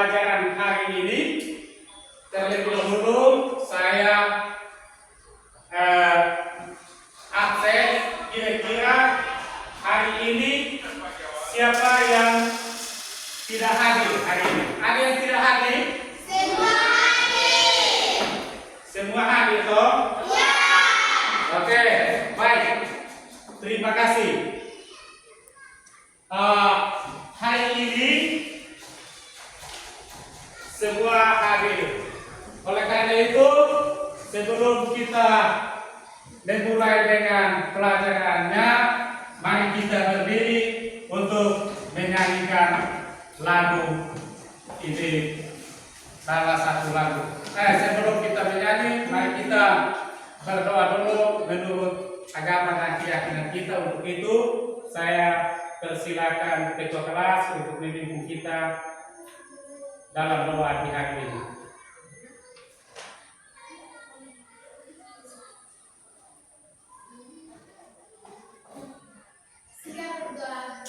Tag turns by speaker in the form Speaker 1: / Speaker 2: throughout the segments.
Speaker 1: pelajaran hari ini. Terlebih dahulu saya absen. Kira-kira hari ini siapa yang tidak hadir hari ini? Ada yang tidak hadir?
Speaker 2: Semua hadir.
Speaker 1: Semua hadir toh?
Speaker 2: Ya.
Speaker 1: Oke, baik. Terima kasih. Hari ini semua hadir. Oleh karena itu, sebelum kita memulai dengan pelajarannya, mari kita berdiri untuk menyanyikan lagu ini, salah satu lagu. Sebelum kita menyanyi, mari kita berdoa dulu menurut agama dan keyakinan kita. Untuk itu, saya persilakan ketua kelas untuk memimpin kita dalam doa di hari ini.
Speaker 2: Segera berdoa,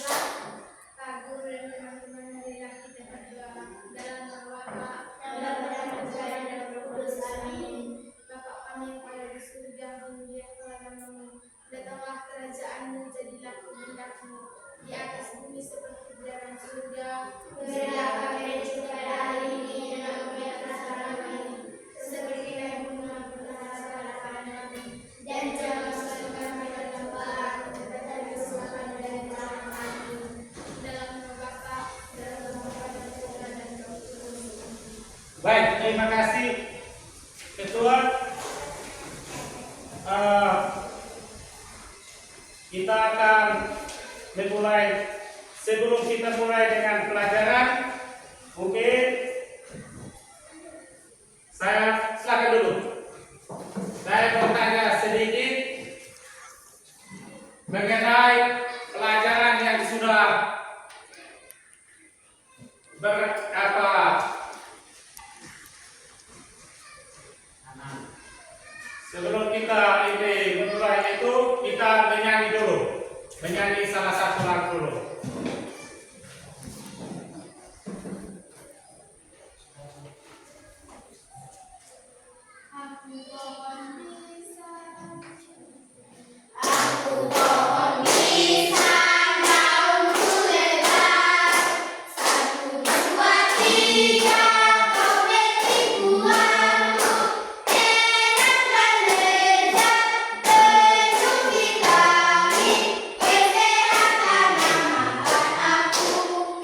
Speaker 2: Pak Guru dan teman-teman, marilah kita berdoa dalam nama Bapa, dalam nama Putra dan Roh Kudus. Amin. Bapa kami yang ada di surga, memuliakan namamu. Datanglah kerajaan-Mu, jadilah kehendakmu di atas bumi seperti di dalam surga. Berilah kami juga hari ini dan kami atas salah kami, seperti kami mengampuni kesalahan kami, dan jangan masukkan kami ke dalam bala, tetapi selamatkan dari jahat. Amin. Dalam nama Bapa, dalam nama Putra dan Roh Kudus.
Speaker 1: Baik, terima kasih ketua. Kita akan memulai. Sebelum kita mulai dengan pelajaran, mungkin saya silakan dulu. Saya bertanya sedikit mengenai pelajaran yang sudah sebelum kita ini memulai itu, kita menyanyi dulu. Menyanyi salah satu lagu dulu.
Speaker 2: Aku pohon pisang, daunku lebar, 1, 2, 3, kau petik buahku, enak dan lezat, penuh vitamin, kesehatan makan aku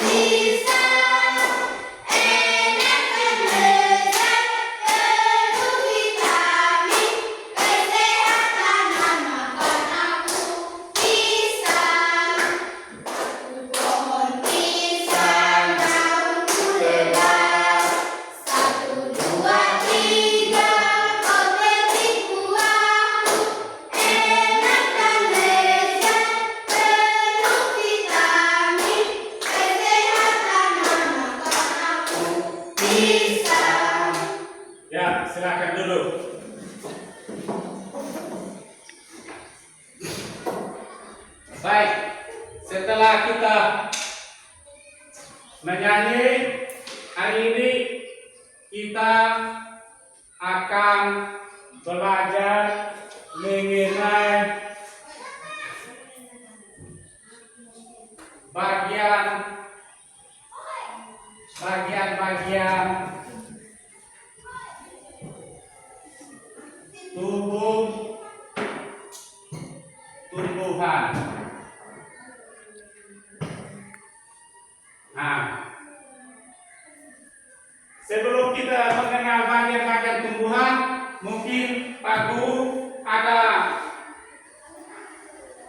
Speaker 2: pisang, enak dan lezat, penuh vitamin, kesehatan makan aku pisang. Aku pohon pisang, daunku lebar, 1, 2, 3, kau petik buahku, enak dan lezat, penuh vitamin, kesehatan makan aku pisang.
Speaker 1: Ya, silakan duduk. Baik, setelah kita menyanyi hari ini, kita akan belajar mengenai bagian-bagian tumbuhan. Nah, sebelum kita mengenal bagian-bagian tumbuhan, mungkin Pak Guru ada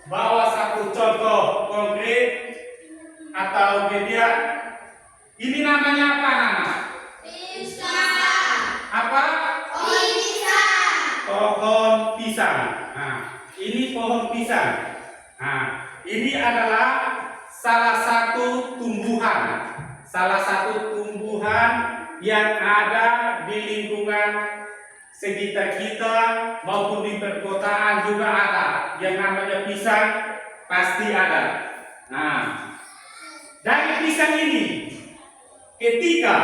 Speaker 1: bawa satu contoh konkret atau media. Ini namanya apa, Nana?
Speaker 2: Pisang.
Speaker 1: Apa?
Speaker 2: Pisang.
Speaker 1: Pohon pisang. Nah, ini pohon pisang. Nah, ini adalah salah satu tumbuhan yang ada di lingkungan sekitar kita maupun di perkotaan juga ada. Yang namanya pisang pasti ada. Nah, dari pisang ini ketika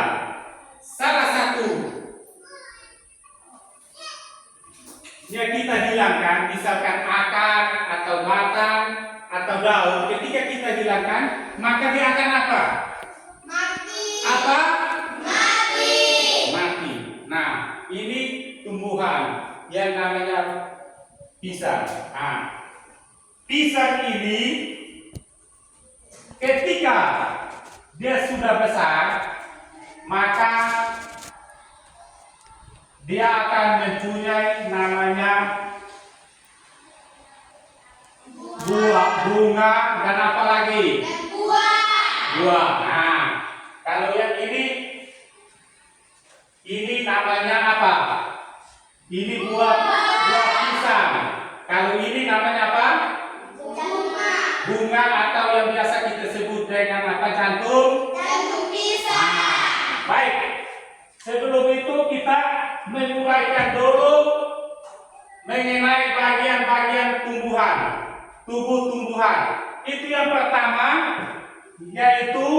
Speaker 1: salah satu yang kita hilangkan, misalkan akar atau batang atau daun, ketika kita hilangkan, maka dia akan apa?
Speaker 2: Mati.
Speaker 1: Apa?
Speaker 2: Mati.
Speaker 1: Mati. Nah, ini tumbuhan yang namanya pisang. Nah, pisang ini ketika dia sudah besar, maka dia akan mempunyai namanya buah, bunga, dan apa lagi?
Speaker 2: Dan buah.
Speaker 1: Buah. Nah, kalau yang ini namanya apa? Ini buah pisang. Kalau ini namanya apa?
Speaker 2: Bunga.
Speaker 1: Bunga, atau yang biasa kita sebut dengan apa? Jantung.
Speaker 2: Jantung pisang.
Speaker 1: Nah, baik. Sebelum itu kita menguraikan dulu mengenai bagian-bagian tumbuhan, tubuh tumbuhan. Itu yang pertama, yaitu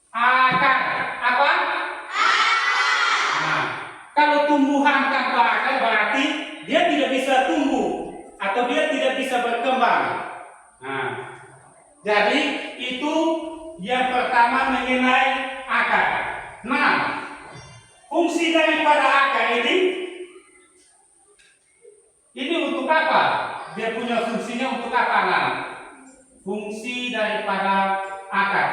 Speaker 1: akar. Apa? Nah, kalau tumbuhan tanpa akar berarti dia tidak bisa tumbuh atau dia tidak bisa berkembang. Nah, jadi itu yang pertama mengenai akar. Nah, fungsi daripada akar ini untuk apa? Dia punya fungsinya untuk apa? Nah, fungsi daripada akar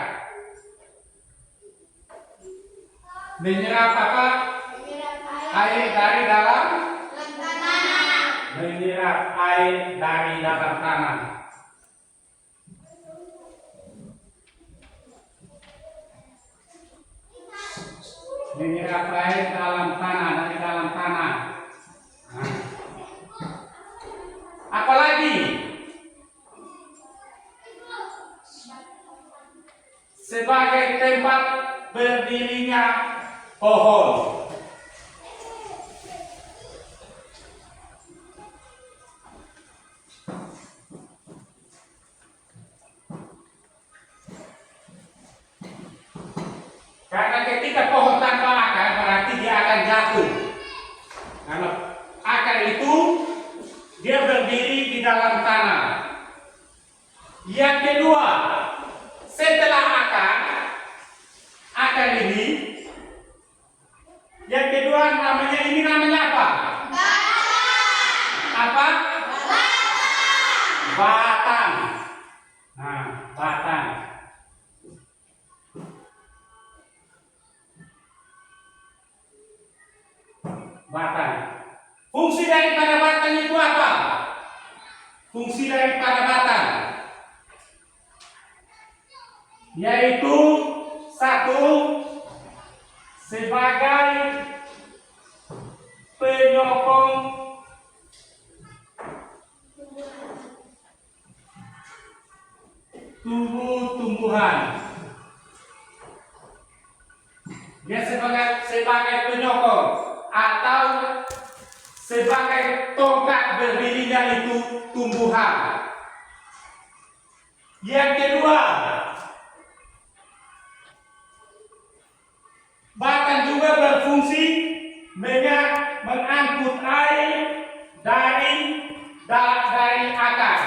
Speaker 1: menyerap apa? Air dari dalam
Speaker 2: tanah.
Speaker 1: menyerap air dari dalam tanah. Menyerap air dalam tanah, dari dalam tanah. Nah, apalagi sebagai tempat berdirinya pohon. Karena ketika pohon tanpa akar berarti dia akan jatuh. Karena akar itu dia berdiri di dalam tanah. Yang kedua, setelah akar ini, yang kedua ini namanya apa? Apa? Batang. Nah, batang. Batang. Fungsi daripada batang itu apa? Fungsi daripada batang yaitu satu, sebagai penyokong tumbuh-tumbuhan. Dia sebagai penyokong atau sebagai tongkat berdirinya itu tumbuhan. Yang kedua, batang juga berfungsi mengangkut air dari akar.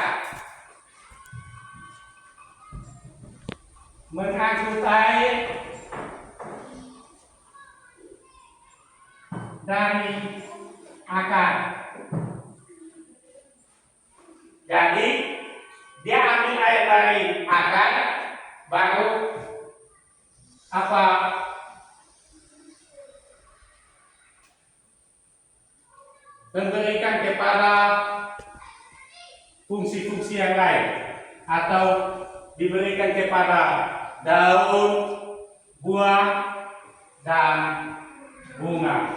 Speaker 1: Mengangkut air dari akar. Jadi dia ambil air dari akar, baru apa? Memberikan kepada fungsi-fungsi yang lain, atau diberikan kepada daun, buah, dan bunga.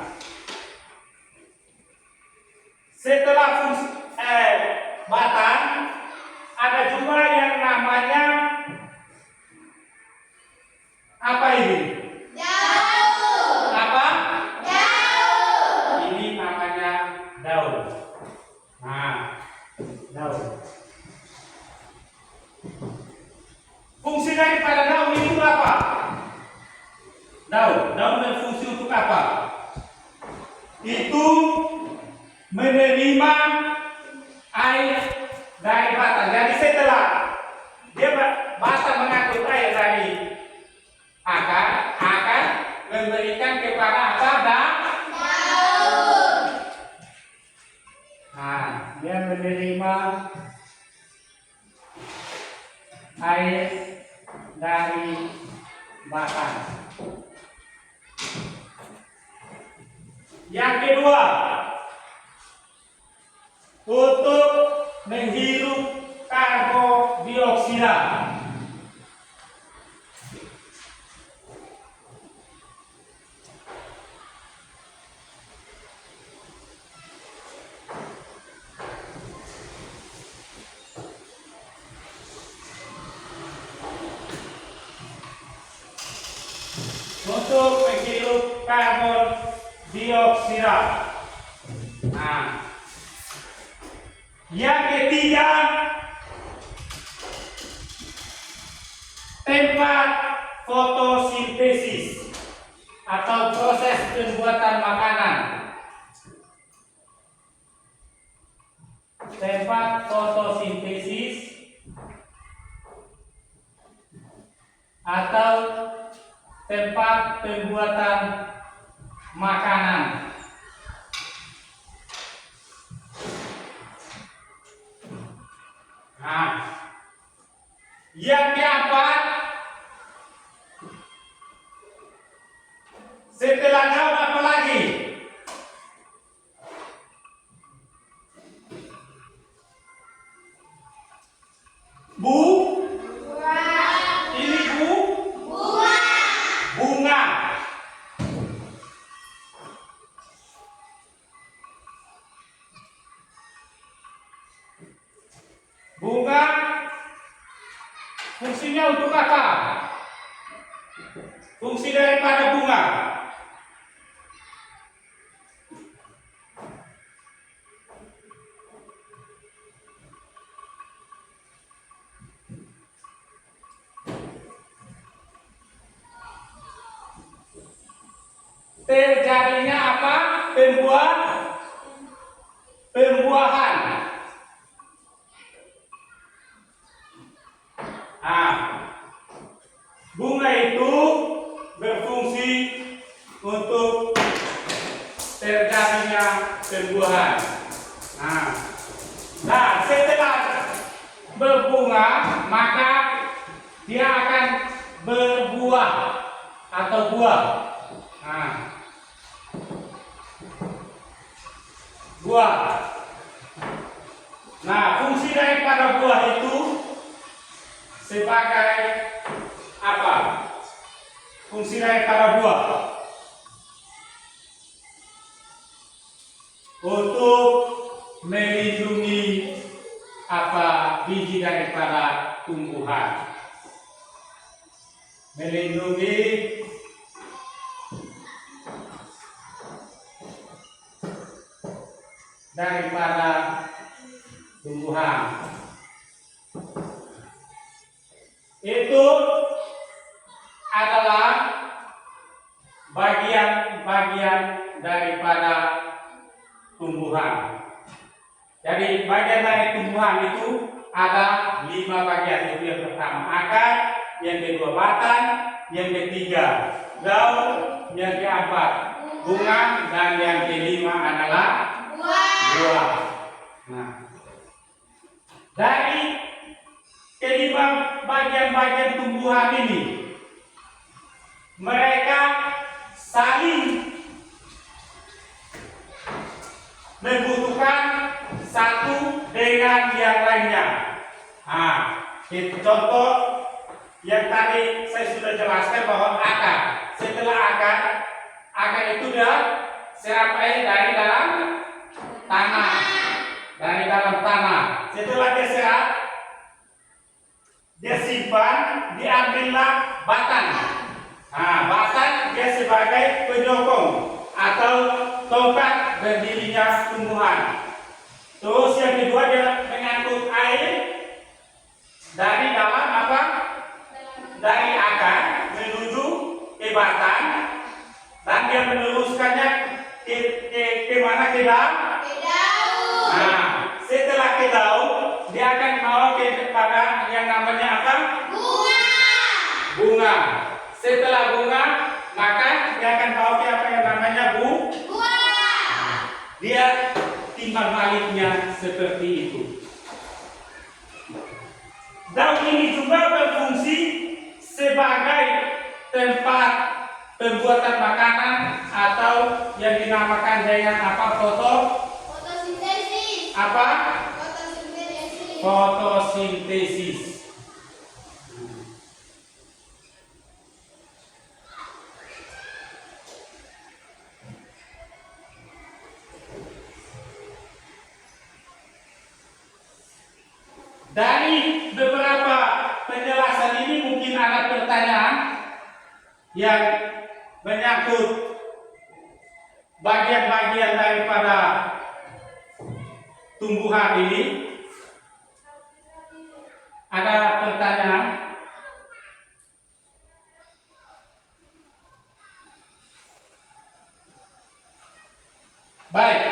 Speaker 1: Setelah fungsi batang, ada juga yang namanya apa ini?
Speaker 2: Daun.
Speaker 1: Apa?
Speaker 2: Daun.
Speaker 1: Ini namanya daun. Nah, daun. Fungsi daripada daun itu apa? itu menerima air dari batang. Jadi setelah dia batang mengatur air dari akar, akan memberikan kepada apa? Daun. Nah, dia menerima air dari batang. Yang kedua, untuk menghirup karbondioksida. Untuk menghirup karbon dioksida. Nah, yang ketiga, tempat fotosintesis atau proses pembuatan makanan. Tempat fotosintesis atau tempat pembuatan makanan. Nah, yang keempat, setelah daun apa lagi? Ini bunga. Bunga fungsinya untuk apa? Fungsi daripada bunga. Terjadinya apa? Pembuahan. Nah, bunga itu berfungsi untuk terjadinya pembuahan. Nah, setelah berbunga, maka dia akan berbuah atau buah. Buah. Nah, fungsi daripada buah itu sebagai apa? Fungsi daripada buah untuk melindungi apa? Biji daripada tumbuhan. Melindungi daripada tumbuhan. Itu adalah bagian-bagian daripada tumbuhan. Jadi bagian dari tumbuhan itu ada 5 bagian. Itu yang pertama akar, yang kedua batang, yang ketiga daun, yang keempat bunga, dan yang kelima adalah buah. Nah, dari kelima bagian-bagian tumbuhan ini, mereka saling membutuhkan satu dengan yang lainnya. Contoh yang tadi saya sudah jelaskan bahwa akar. Setelah akar itu dia serap air dari dalam tanah. Setelah dia serap, dia simpan, diambillah batang. Batang dia sebagai penyokong atau tongkat berdirinya tumbuhan. Terus yang kedua dia mengangkut air dari dalam apa? Dari akar menuju ke batang, dan dia meneruskannya ke kemana ke daun? Nah, setelah ke daun, dia akan bawa kepada yang namanya apa? Bunga. Setelah bunga, maka dia akan bawa ke apa yang namanya dia timbal baliknya seperti itu. Daun ini juga berfungsi sebagai tempat pembuatan makanan atau yang dinamakan dengan apa?
Speaker 2: Fotosintesis.
Speaker 1: Apa?
Speaker 2: Fotosintesis.
Speaker 1: Fotosintesis. Dari beberapa penjelasan ini mungkin ada pertanyaan yang menyangkut bagian-bagian daripada tumbuhan ini. Ada pertanyaan? Baik.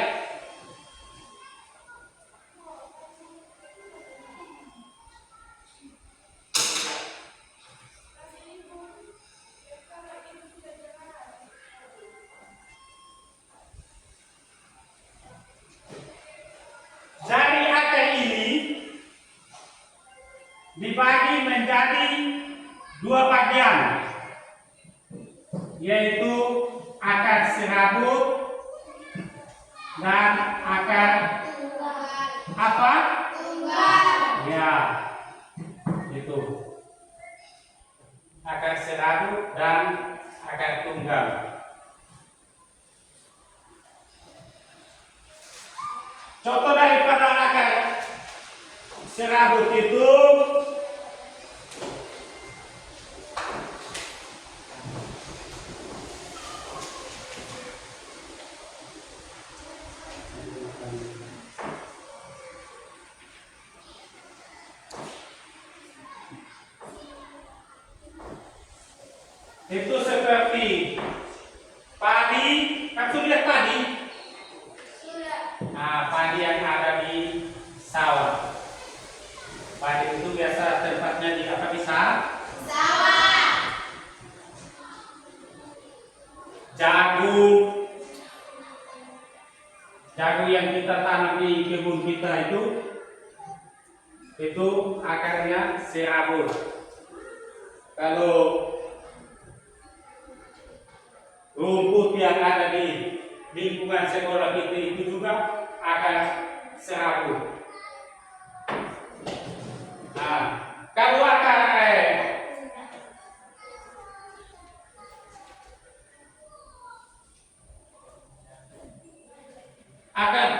Speaker 1: Dari akar ini dibagi menjadi dua bagian, yaitu akar serabut dan akar apa? Ya, itu akar serabut dan akar tunggal. Contoh daripada akar serabut itu seperti padi. Kan sudah lihat padi? Nah, padi yang ada di sawah. Padi itu biasa tempatnya di apa? Di sawah. Jagung yang kita tanam di kebun kita itu akarnya serabut. Kalau rumput yang ada di lingkungan sekolah kita itu juga akan serabut. Nah, kalau akar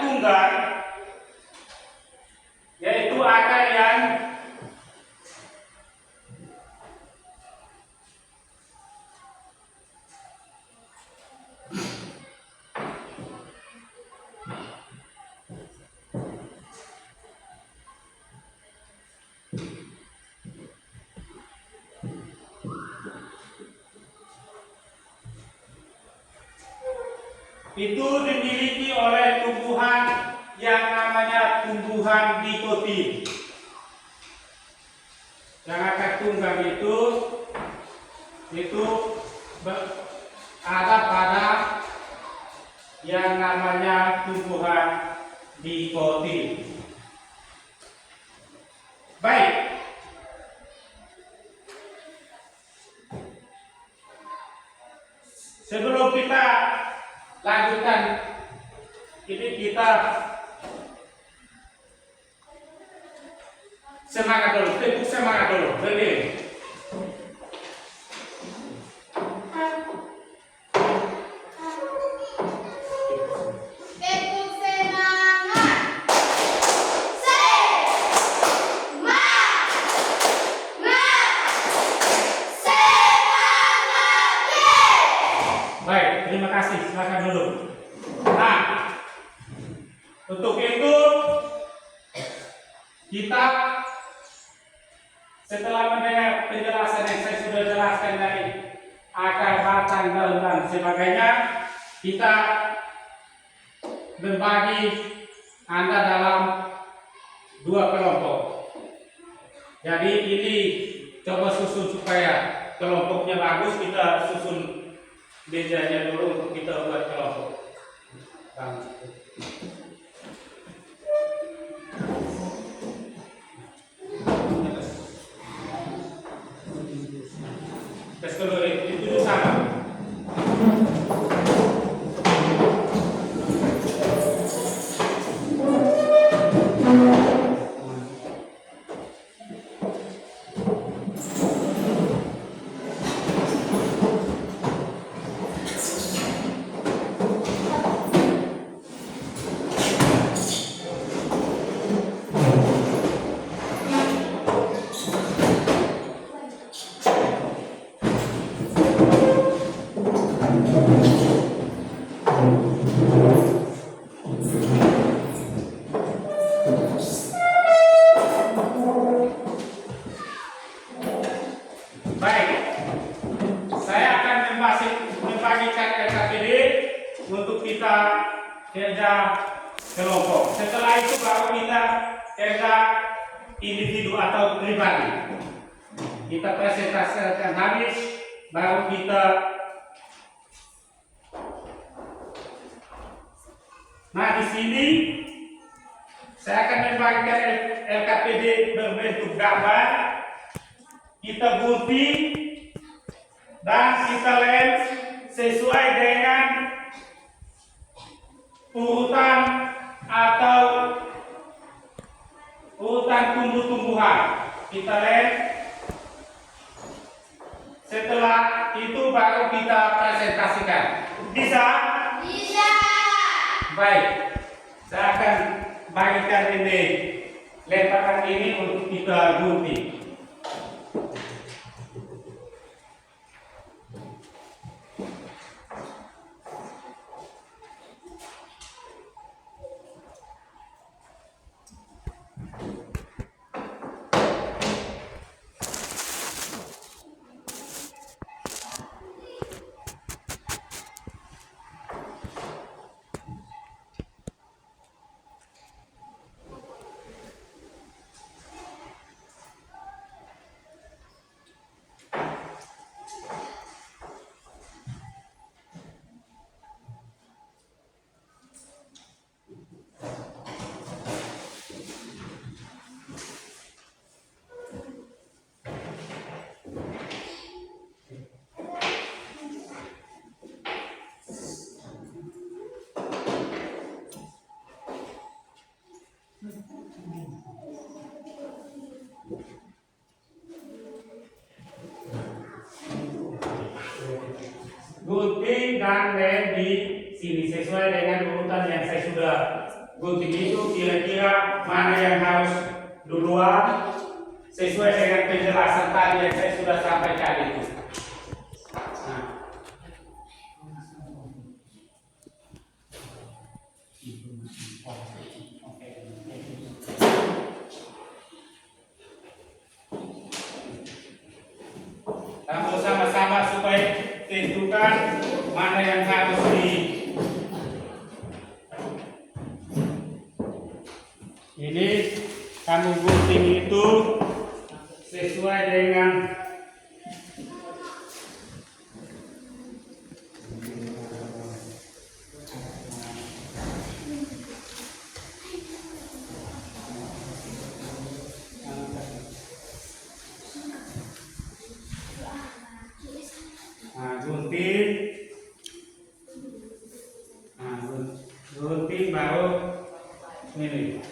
Speaker 1: tunggal, yaitu akar yang itu dimiliki oleh tumbuhan yang namanya tumbuhan dikotin. Yang akar tunggal itu ada pada yang namanya tumbuhan dikotin. Baik. Sebelum kita lanjutkan, ini kita semangat dulu, tepuk semangat dulu, berdiri. Baik, terima kasih. Silakan dulu. Nah, untuk itu kita setelah mendengar penjelasan yang saya sudah jelaskan dari akar, batang, daun dan sebagainya, kita membagi Anda dalam dua kelompok. Jadi ini coba susun supaya kelompoknya bagus, kita susun mejanya dulu untuk kita buat kelompok. Tes kedua itu sama. Baik, saya akan membagikan LKPD untuk kita kerja kelompok. Setelah itu baru kita kerja individu atau pribadi. Kita presentasikan habis, baru kita. Nah, di sini saya akan membagikan LKPD berbentuk gambar. Kita gunting dan kita lem sesuai dengan urutan atau urutan tumbuh-tumbuhan. Kita lem. Setelah itu baru kita presentasikan. Bisa?
Speaker 2: Bisa.
Speaker 1: Baik. Saya akan bagikan ini lemparan ini untuk kita gunting. Gunting dan lem di sini sesuai dengan urutan yang saya sudah gunting itu, kira-kira mana yang harus duluan sesuai dengan penjelasan tadi yang saya sudah sampaikan itu. Nah, sama-sama supaya tentukan mana yang harus ini kamu gunting itu sesuai dengan gunting baru ini.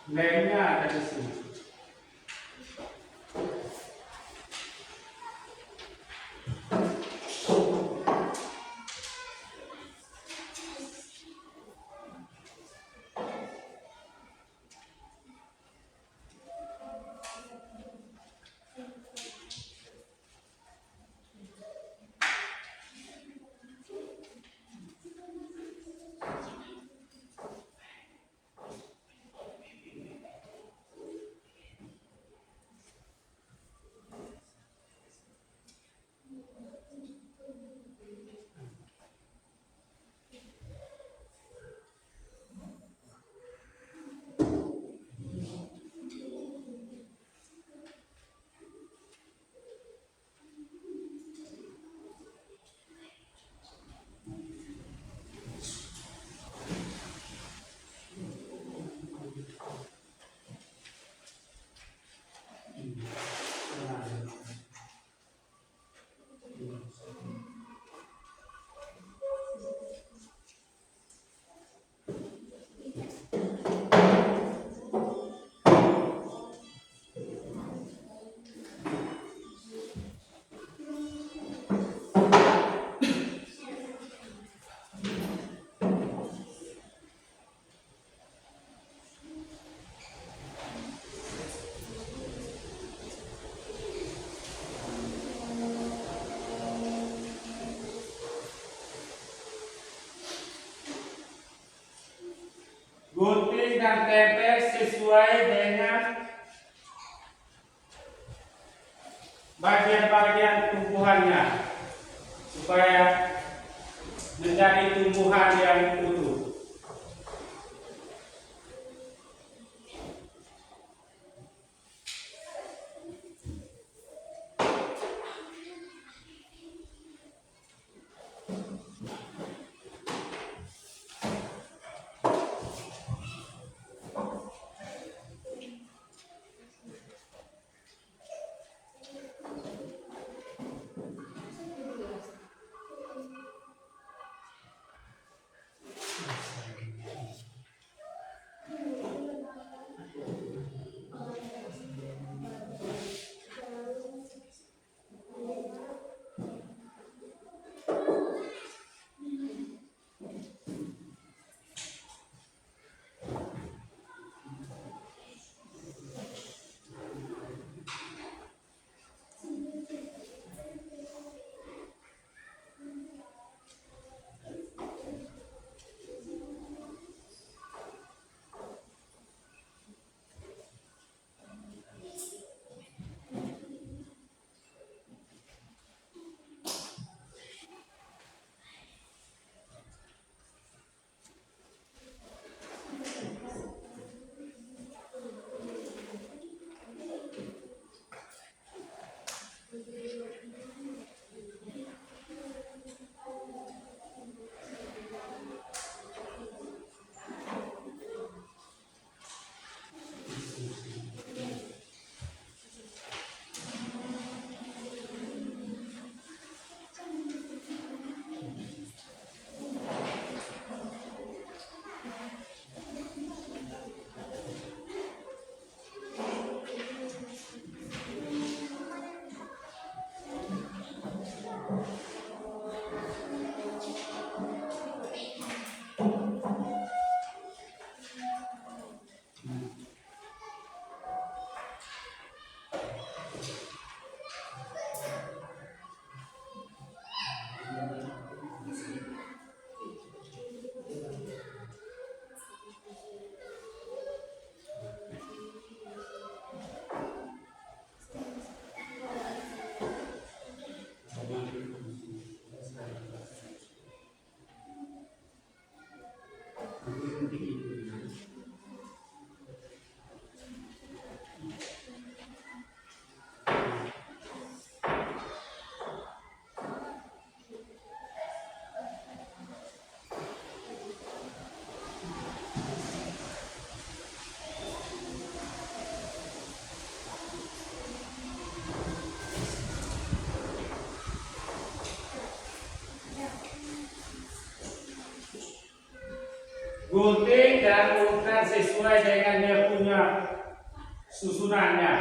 Speaker 1: Lemnya ada di sini. Gunting dan tempel sesuai dengan bagian-bagian tumbuhannya supaya menjadi tumbuhan yang utuh. Gunting dan dan urutan sesuai dengan dia punya susunannya.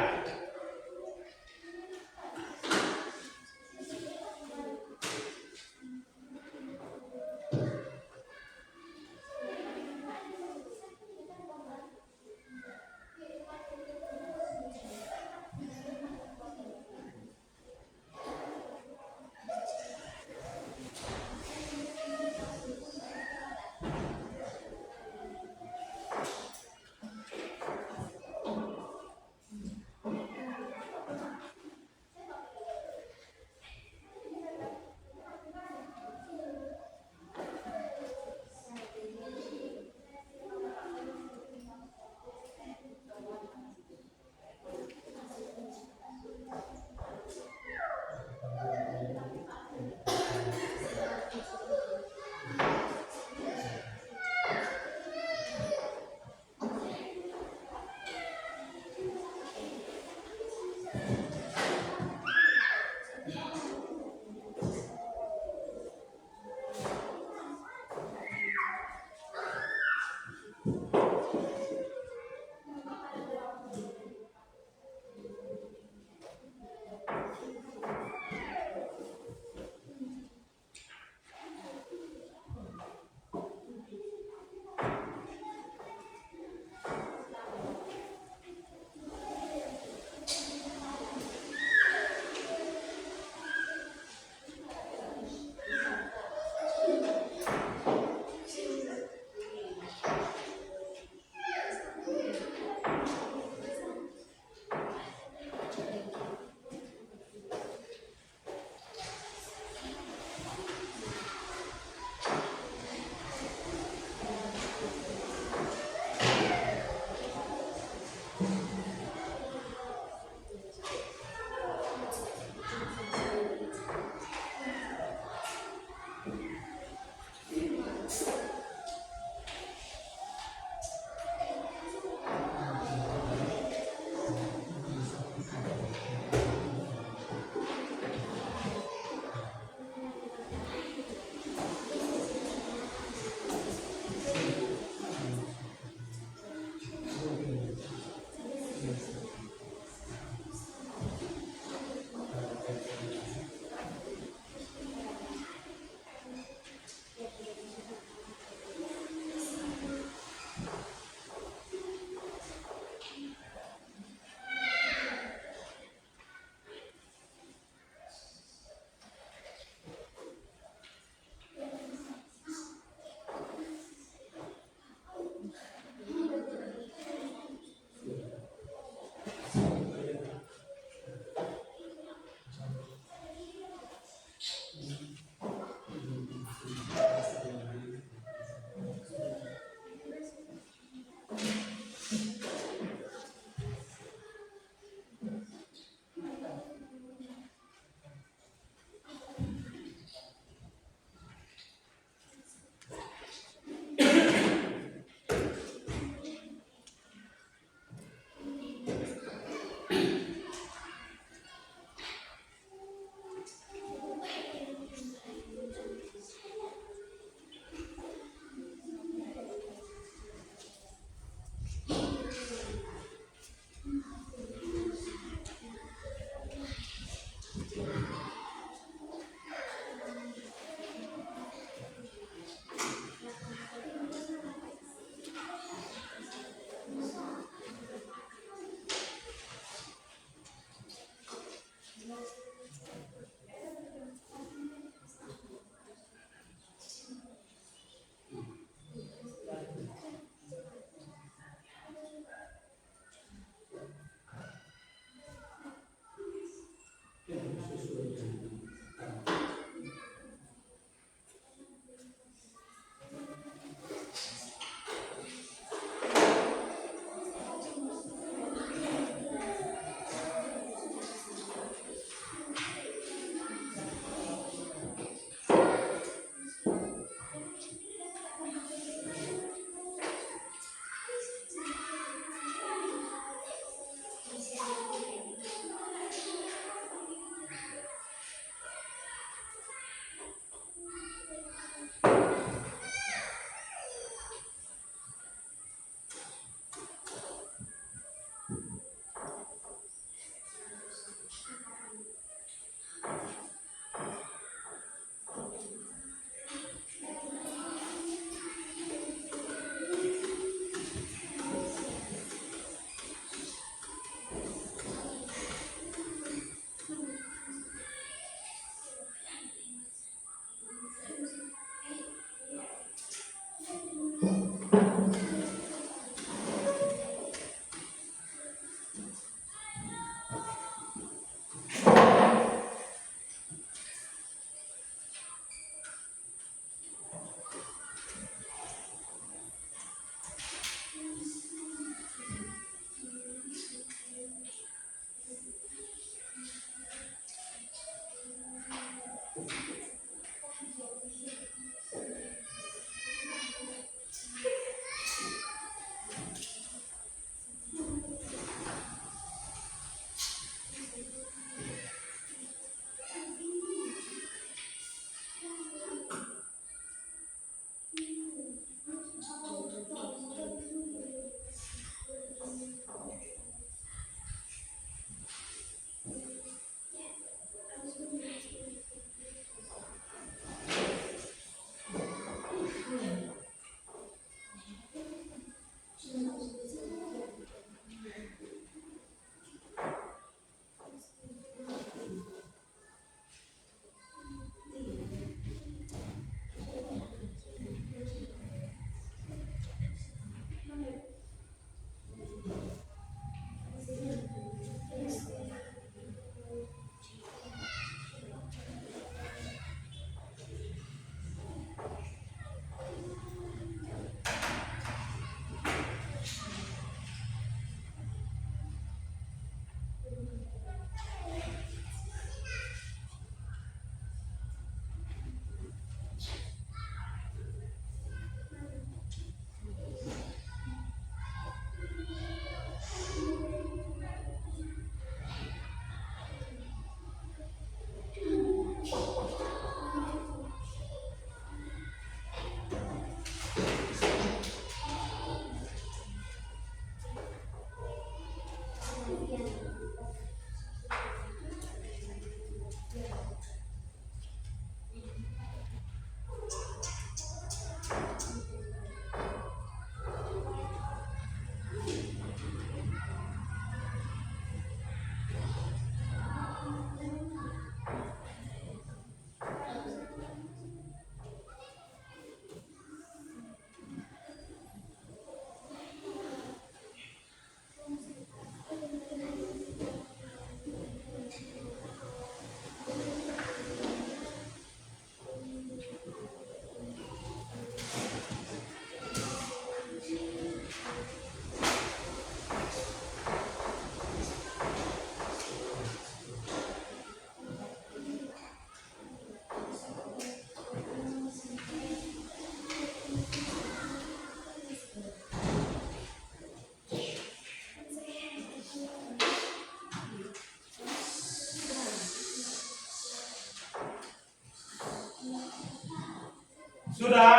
Speaker 1: Sudah?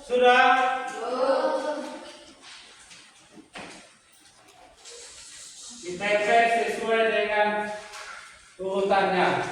Speaker 1: Sudah? Ditempel sesuai dengan urutannya.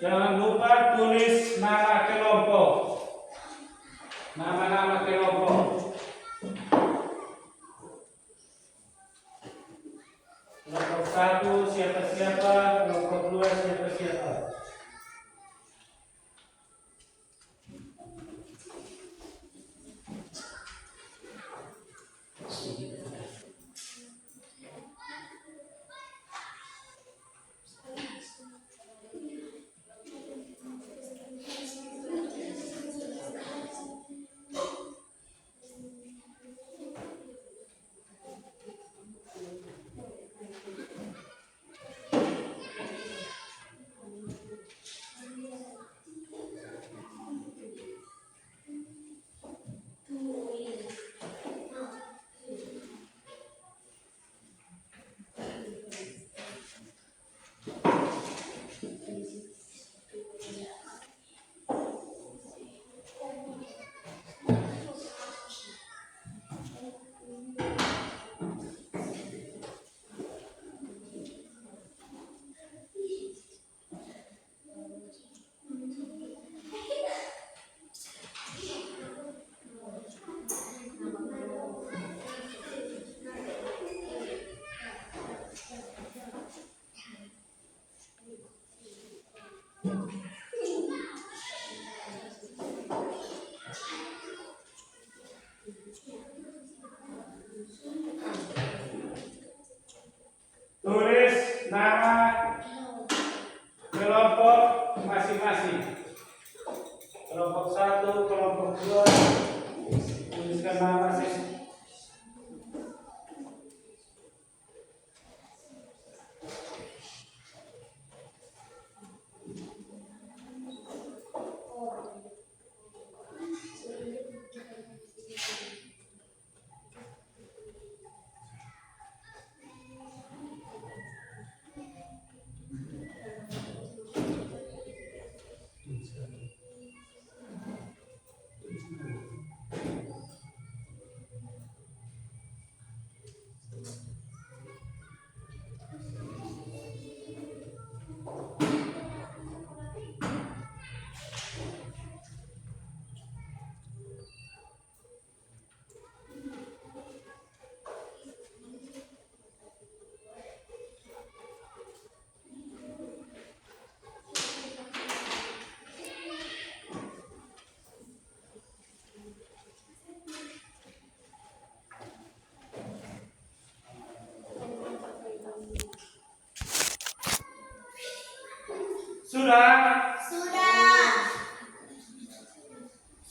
Speaker 1: Jangan lupa tulis nama kelompok. Nama-nama kelompok. Kelompok 1 siapa-siapa, kelompok 2 siapa-siapa.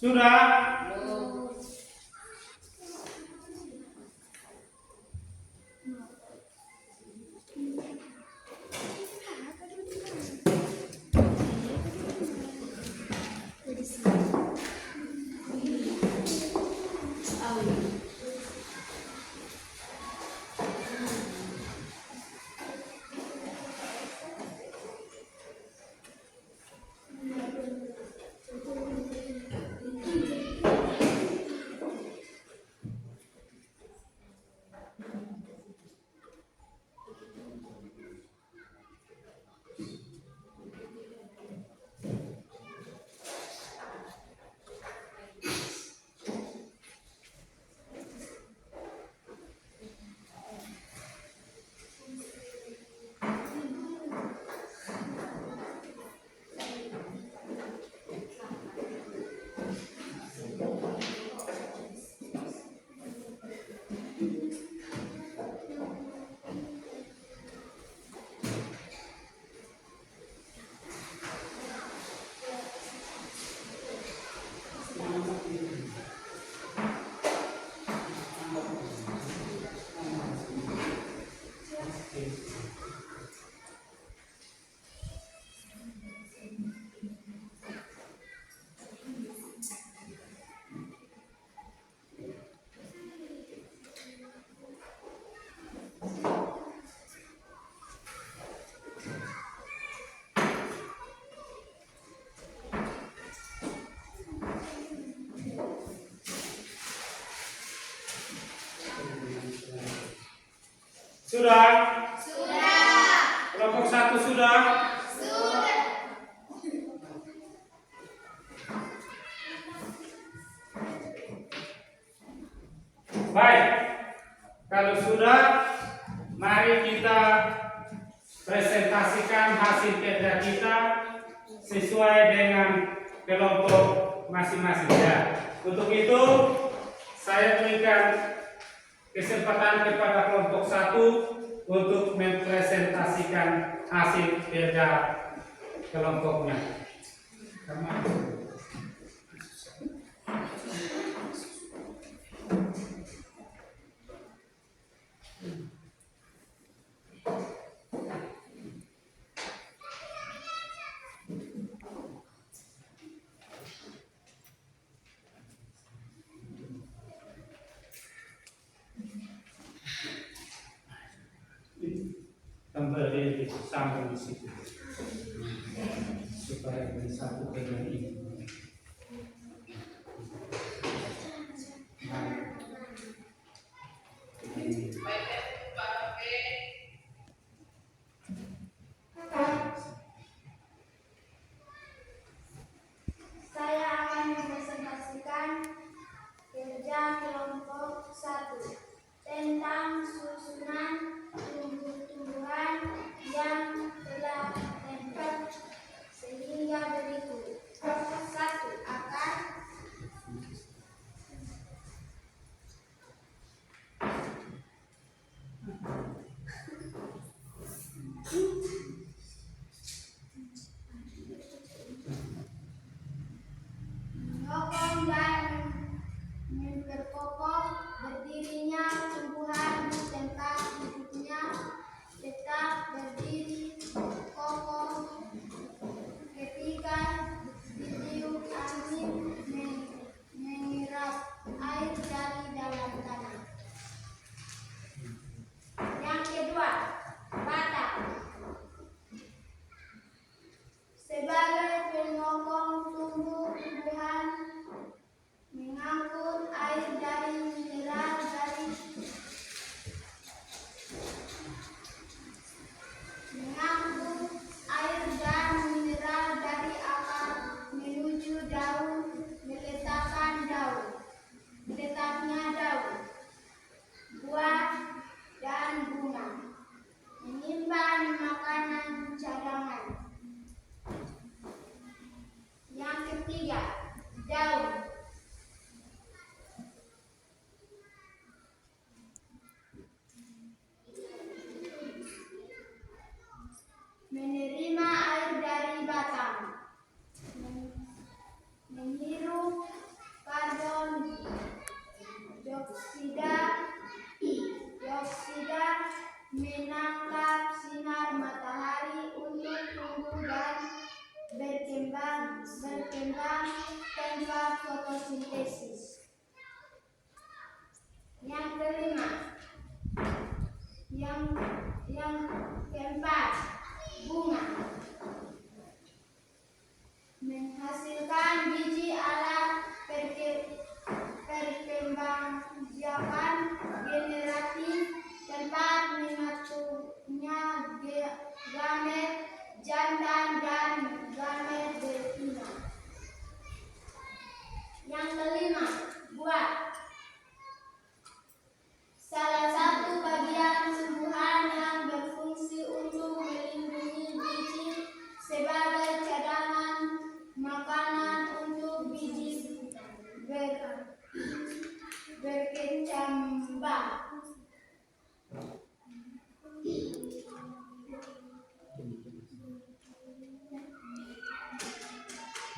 Speaker 1: Sudah? Sudah? Kelompok 1 sudah? Baik, kalau sudah, mari kita presentasikan hasil kerja kita sesuai dengan kelompok masing-masing ya. Untuk itu, saya berikan kesempatan kepada kelompok 1 untuk mempresentasikan hasil kerja kelompoknya. Kembali sambung di situ supaya bisa pegang ini.
Speaker 2: Saya akan mempresentasikan kerja kelompok 1 tentang susunan tumbuh-tumbuhan yang telah nempel sehingga berikut.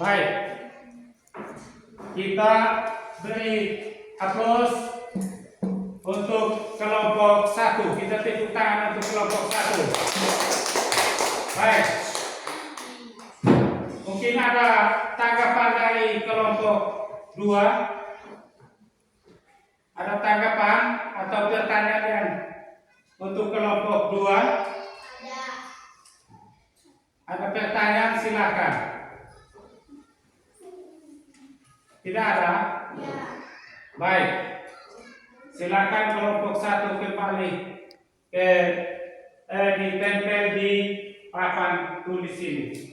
Speaker 1: Baik, kita beri aplaus untuk kelompok 1. Kita tepuk tangan untuk kelompok 1. Baik. Mungkin ada tanggapan dari kelompok 2. Ada tanggapan atau pertanyaan untuk kelompok 2?
Speaker 2: Ada.
Speaker 1: Ada pertanyaan, silakan. Tidak ada?
Speaker 2: Ya.
Speaker 1: Baik. Silakan kelompok 1 kembali ditempel di papan tulis ini.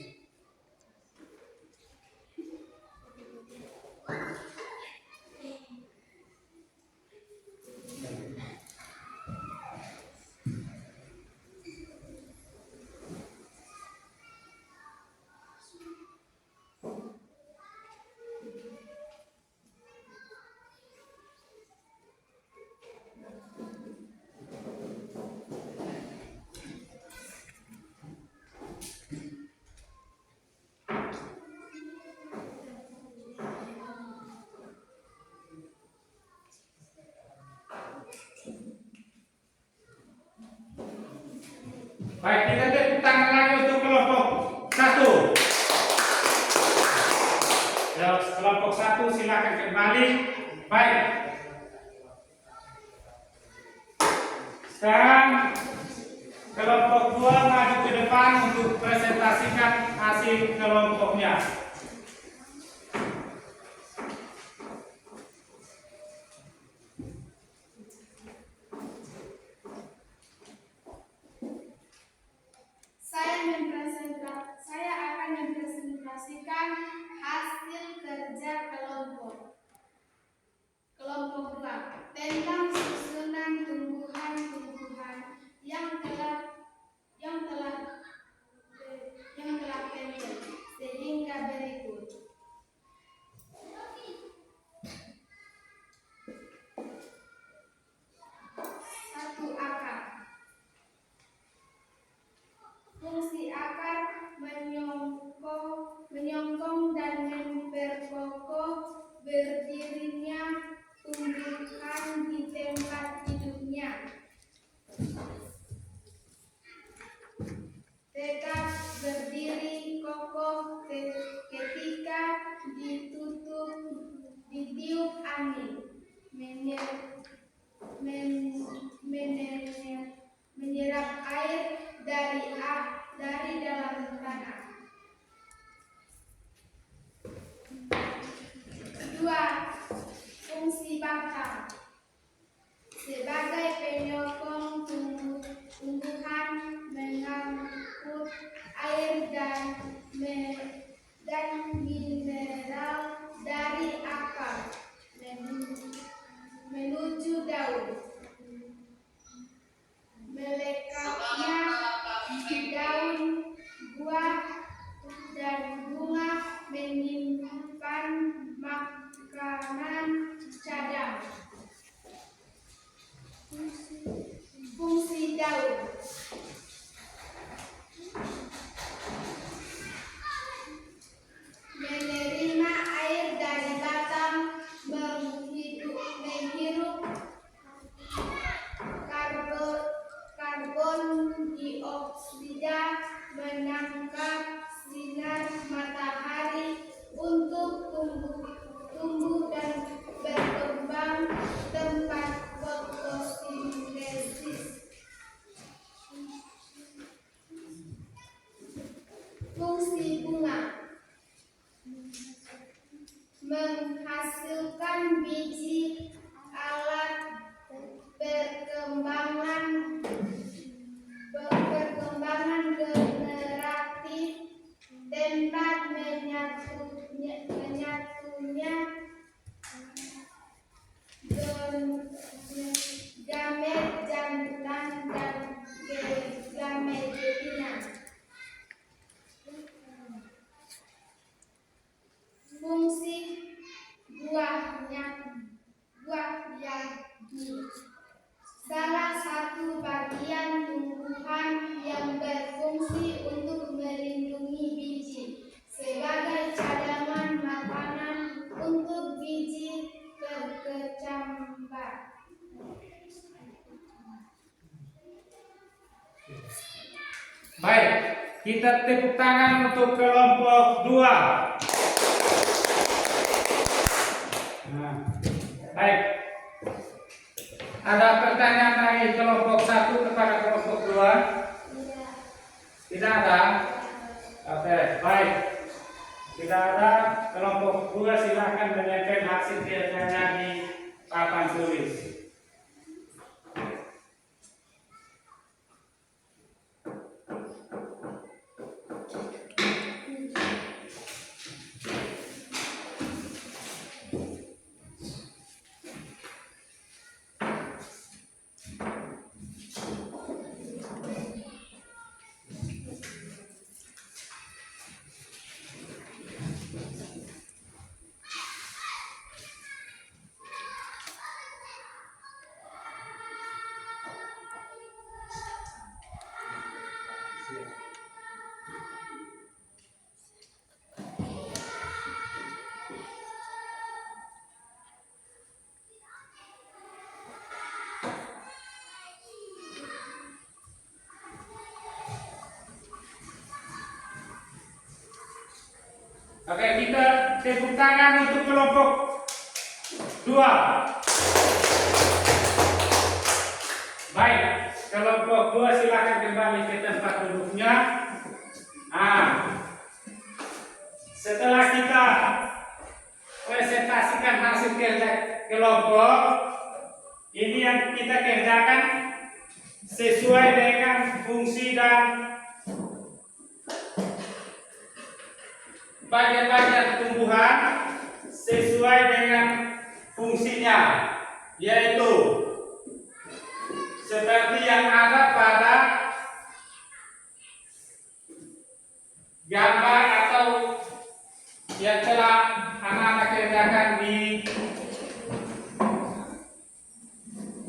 Speaker 1: Baik, kita tepuk tangan lagi untuk kelompok 1. Ya, kelompok 1 silakan kembali. Baik. Sekarang kelompok 2 maju ke depan untuk presentasikan hasil kelompoknya.
Speaker 2: Saya akan mempresentasikan hasil kerja kelompok 2 tentang susunan tumbuhan-tumbuhan yang telah tempel sehingga berikut. 1. Akar. Fungsi akar menyokong dan memperkokoh berdirinya tumbuhan di tempat hidupnya. Tetap berdiri kokoh ketika ditiup angin, menyerap air dari dalam tanah. 2. Fungsi batang. Sebagai penyokong tumbuhan mengangkut air dan mineral dari akar menuju daun. Melekatnya daun, buah, dan bunga menyimpan makanan cadangan. Fungsi daun. Menerima air dari batang, menghirup karbon dioksida, menangkap sinar matahari untuk tumbuh dan berkembang, tempat fotosintesis. Fungsi bunga. Menghasilkan biji, alat perkembangan generatif, tempat menyatunya gamet jantan dan gamet betina. Fungsi buah yang salah
Speaker 1: Baik, kita tepuk tangan untuk kelompok 2. Nah, baik. Ada pertanyaan dari kelompok 1 kepada kelompok 2? Tidak ada? Oke, baik. Tidak ada. Kelompok 2 silakan menyampaikan hasil kerjanya di papan tulis. Oke, kita tepuk tangan untuk kelompok 2. Baik, kelompok 2 silakan kembali ke tempat duduknya. Nah, setelah kita presentasikan hasil kerja kelompok, ini yang kita kerjakan sesuai dengan fungsi dan bagian-bagian tumbuhan sesuai dengan fungsinya, yaitu seperti yang ada pada gambar atau yang telah anak-anak kerjakan di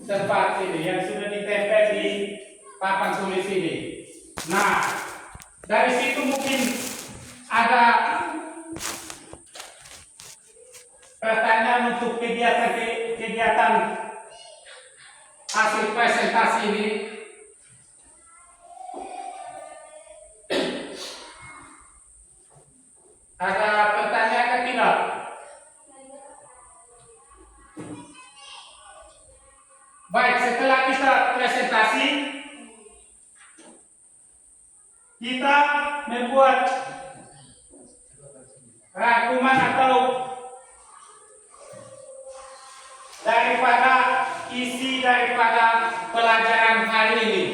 Speaker 1: tempat ini, yang sudah ditempel di papan tulis ini. Nah, dari situ mungkin ada pertanyaan untuk kegiatan hasil presentasi ini. Ada pertanyaan atau tidak? Baik, setelah kita presentasi, kita membuat rangkuman atau daripada isi daripada pelajaran hari ini.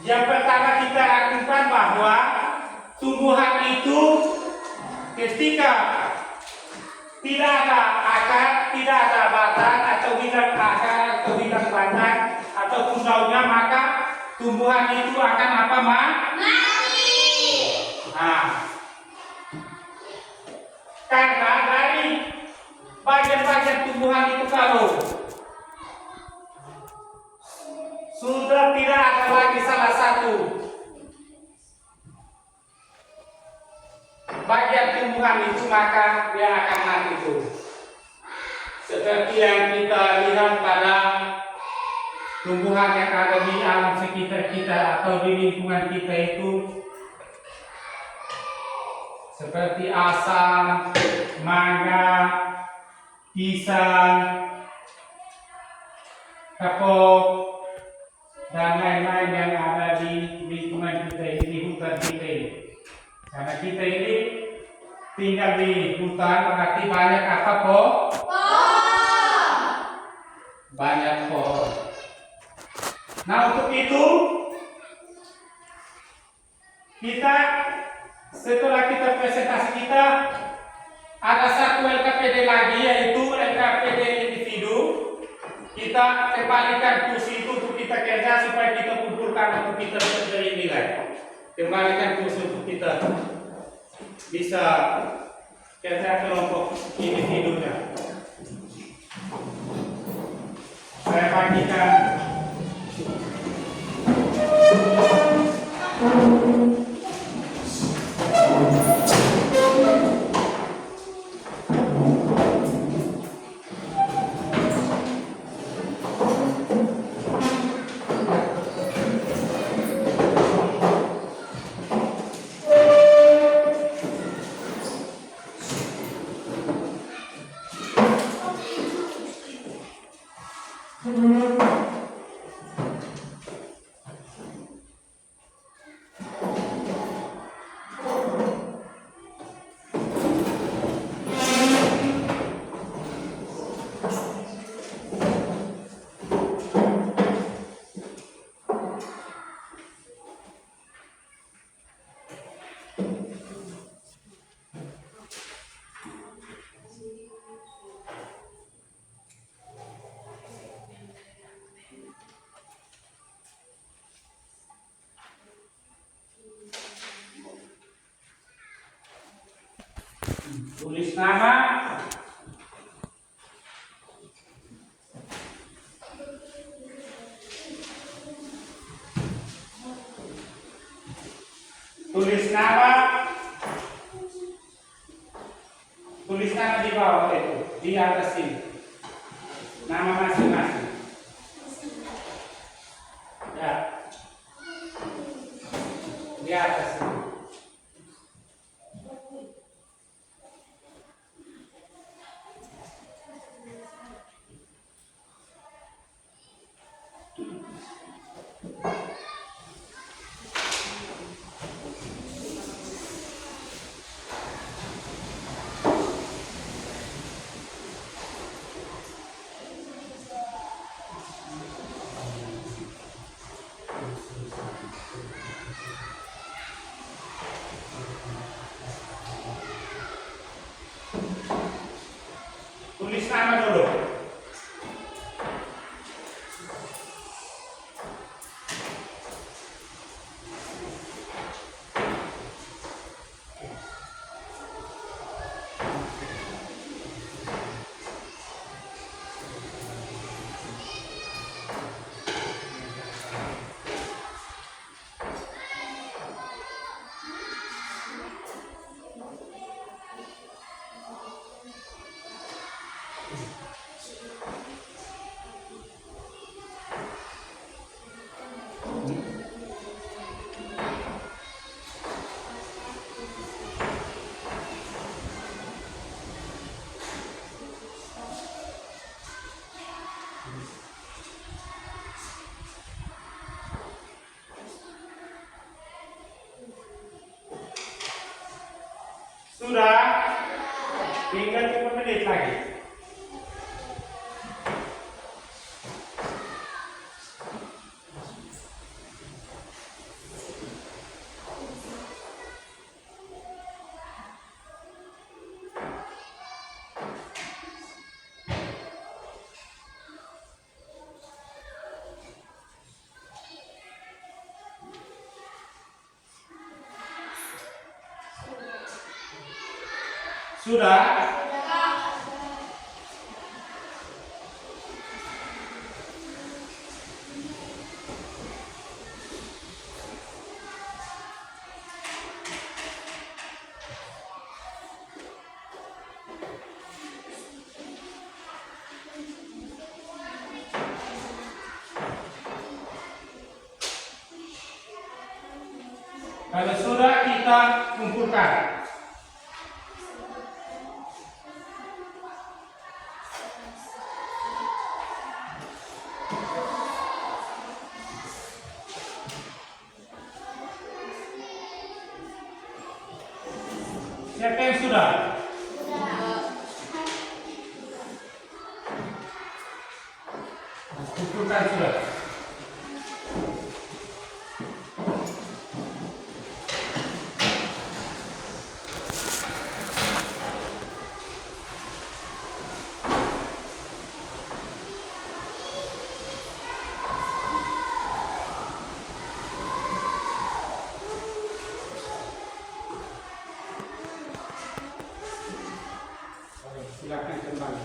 Speaker 1: Yang pertama kita rangkumkan bahwa tumbuhan itu ketika tidak ada akar, tidak ada batang atau bidang akar atau bidang batang ataupun daunnya, maka tumbuhan itu akan apa, Ma?
Speaker 2: Mati.
Speaker 1: Nah, karena dari bagian-bagian tumbuhan itu kalau sudah tidak ada lagi salah satu bagian tumbuhan itu, maka dia akan mati itu. Seperti yang kita lihat pada tumbuhan yang ada di alam sekitar kita atau di lingkungan kita itu, seperti asam, mangga, pisang, kapok, dan lain-lain yang ada di lingkungan kita ini, di hutan kita ini. Karena kita ini tinggal di hutan, berarti banyak apa, Po?
Speaker 2: Pohon.
Speaker 1: Banyak pohon. Nah, untuk itu kita setelah kita presentasi kita ada satu LKPD lagi, yaitu LKPD individu. Kita kembalikan kursi itu untuk kita kerja supaya kita kumpulkan untuk kita beri nilai. Kembalikan kursi untuk kita bisa kerja kelompok individunya. Saya bagikan. Tulis nama. Tulis nama. Tulis nama di bawah itu, di atas ini. Nama masing-masing. Ya. Di atas ini. Tulis nama dulu. Sudah? Tinggal 3 menit lagi. Sudah? Kalau sudah, kita kumpulkan. Siapa yang sudah? Kumpulkan sudah. Silakan kembali.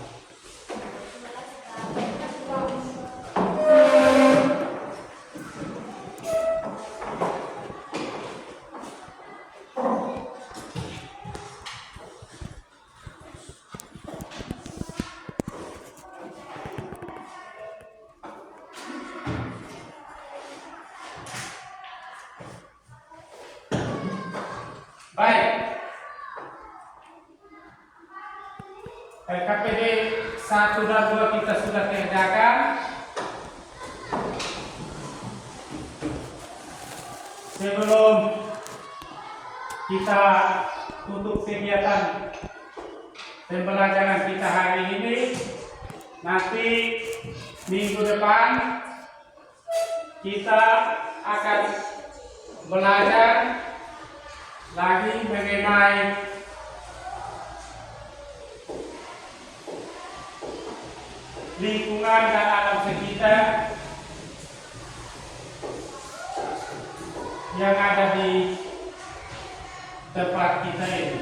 Speaker 1: Baik. LKPD 1 dan 2 kita sudah kerjakan. sebelum kita tutup kegiatan pembelajaran kita hari ini, nanti minggu depan kita akan belajar lagi mengenai lingkungan dan alam sekitar yang ada di tempat kita ini.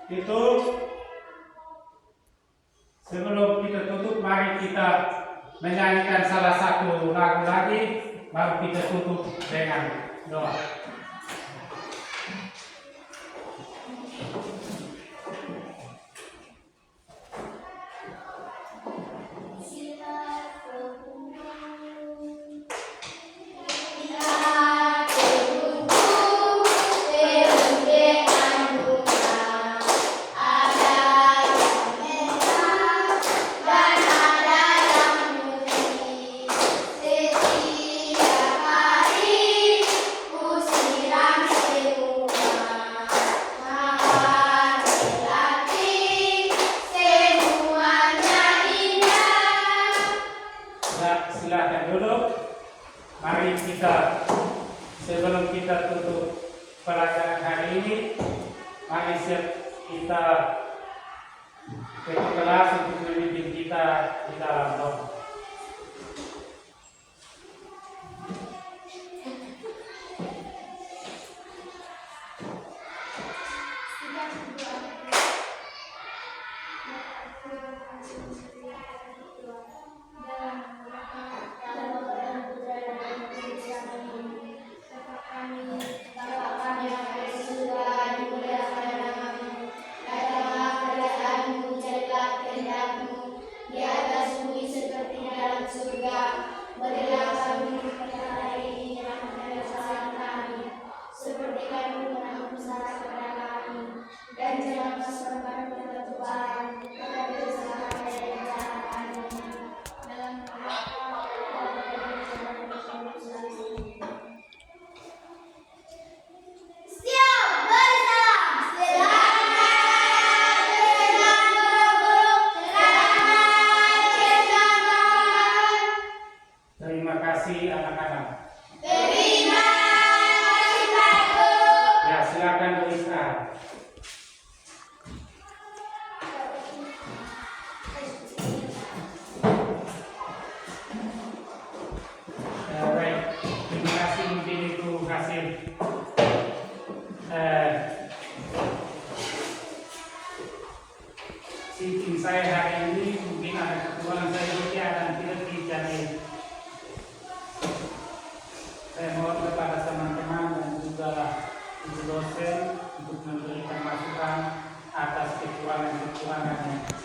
Speaker 1: Itu sebelum kita tutup, mari kita menyanyikan salah satu lagu lagi, baru kita tutup dengan doa. Silakan duduk. Mari kita, sebelum kita tutup pelajaran hari ini, mari kita ke kelas untuk memimpin kita di dalam doa. Terima kasih anak-anak.
Speaker 2: Terima kasih Pak Guru.
Speaker 1: Ya, silakan beristirahat. Baik, terima kasih mungkin itu hasil sitting saya hari ini. Mungkin ada kekurangan saya dan tidak jadi. Saya mohon kepada teman-teman dan juga ibu dosen untuk memberikan masukan atas kekurangan-kekurangannya.